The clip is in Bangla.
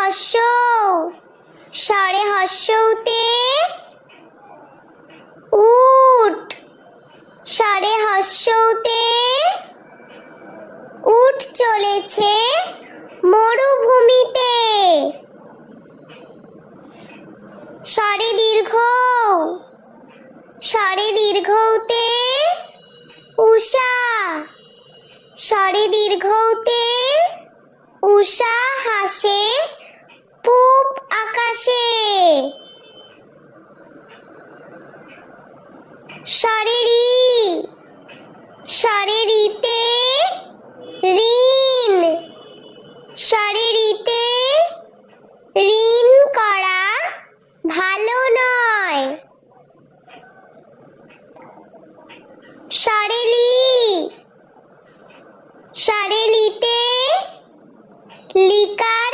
হস্য স্বরে হস্যতে উট স্বরে হস্যতে উট চলেছে মরুভূমিতে। স্বরে দীর্ঘ স্বরে দীর্ঘতে উষা স্বরে দীর্ঘতে উষা হাসে পূব আকাশে। স্বরে রি স্বরে রিতে ঋণ স্বরে রিতে ঋণ করা ভালো নয়। স্বরে লি স্বরে লিতে লিকার